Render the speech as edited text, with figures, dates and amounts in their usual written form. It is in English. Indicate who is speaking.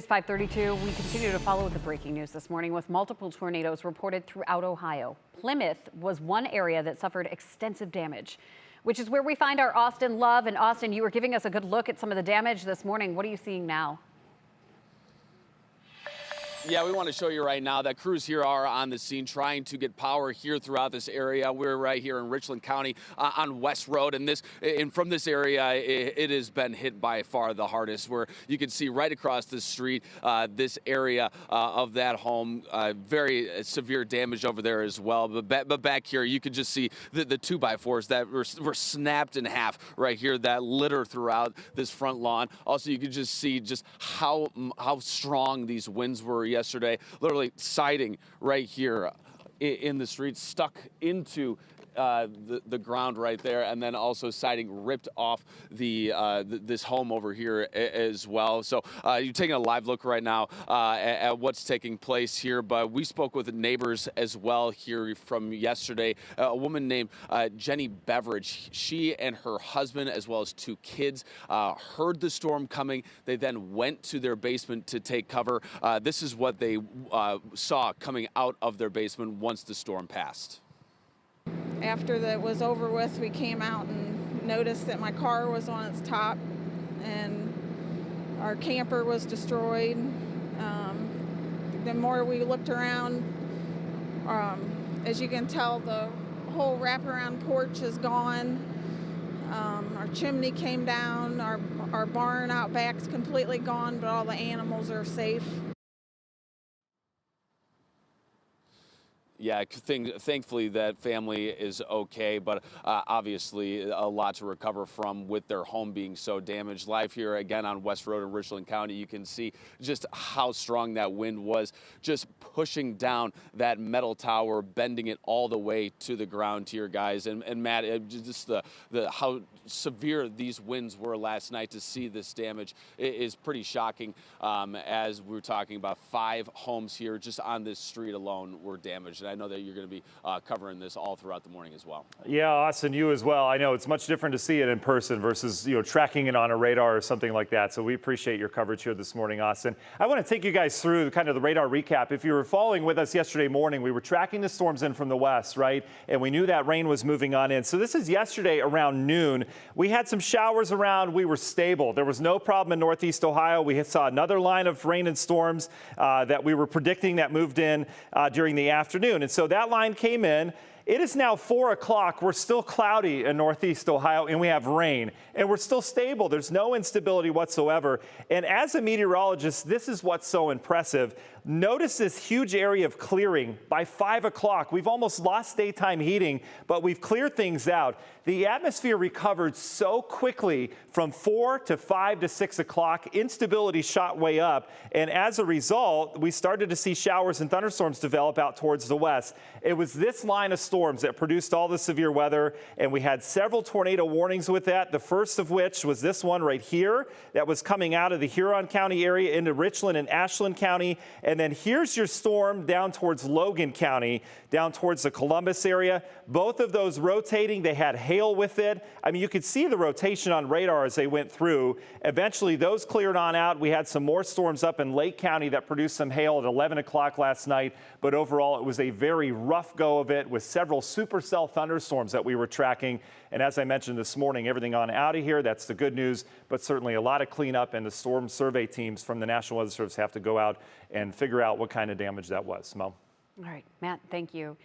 Speaker 1: It's 5:32. We continue to follow the breaking news this morning with multiple tornadoes reported throughout Ohio. Plymouth was one area that suffered extensive damage, which is where we find our Austin Love. And Austin, you were giving us a good look at some of the damage this morning. What are you seeing now?
Speaker 2: Yeah, we want to show you right now that crews here are on the scene trying to get power here throughout this area. We're right here in Richland County on West Road, and from this area, it has been hit by far the hardest. Where you can see right across the street, this area of that home, very severe damage over there as well. But back here, you can just see the 2x4s that were snapped in half right here that litter throughout this front lawn. Also, you can just see just how strong these winds were yesterday, literally siding right here in the street, stuck into the ground right there, and then also siding ripped off this home over here as well. So you're taking a live look right now at what's taking place here, but we spoke with neighbors as well here from yesterday. A woman named Jenny Beveridge, she and her husband as well as 2 kids heard the storm coming. They then went to their basement to take cover. This is what they saw coming out of their basement once the storm passed.
Speaker 3: After that was over with, we came out and noticed that my car was on its top and our camper was destroyed. The more we looked around, as you can tell, the whole wraparound porch is gone. Our chimney came down, our barn out back's completely gone, but all the animals are safe.
Speaker 2: Yeah, thankfully that family is okay, but obviously a lot to recover from with their home being so damaged. Live here again on West Road in Richland County, you can see just how strong that wind was, just pushing down that metal tower, bending it all the way to the ground here, guys. And Matt, just how severe these winds were last night. To see this damage is pretty shocking. As we were talking about, 5 homes here just on this street alone were damaged. I know that you're going to be covering this all throughout the morning as well.
Speaker 4: Yeah, Austin, you as well. I know it's much different to see it in person versus, tracking it on a radar or something like that. So we appreciate your coverage here this morning, Austin. I want to take you guys through kind of the radar recap. If you were following with us yesterday morning, we were tracking the storms in from the west, right? And we knew that rain was moving on in. So this is yesterday around noon. We had some showers around. We were stable. There was no problem in Northeast Ohio. We saw another line of rain and storms that we were predicting that moved in during the afternoon. And so that line came in. It is now 4 o'clock. We're still cloudy in Northeast Ohio, and we have rain, and we're still stable. There's no instability whatsoever. And as a meteorologist, this is what's so impressive. Notice this huge area of clearing by 5 o'clock. We've almost lost daytime heating, but we've cleared things out. The atmosphere recovered so quickly from 4 to 5 to 6 o'clock. Instability shot way up, and as a result, we started to see showers and thunderstorms develop out towards the west. It was this line of storms that produced all the severe weather, and we had several tornado warnings with that. The first of which was this one right here that was coming out of the Huron County area into Richland and Ashland County. And then here's your storm down towards Logan County, down towards the Columbus area. Both of those rotating, they had hail with it. I mean, you could see the rotation on radar as they went through. Eventually, those cleared on out. We had some more storms up in Lake County that produced some hail at 11 o'clock last night. But overall, it was a very rough go of it with several supercell thunderstorms that we were tracking. And as I mentioned this morning, everything on out of here, that's the good news, but certainly a lot of cleanup, and the storm survey teams from the National Weather Service have to go out and figure out what kind of damage that was. Mo.
Speaker 1: All right, Matt, thank you.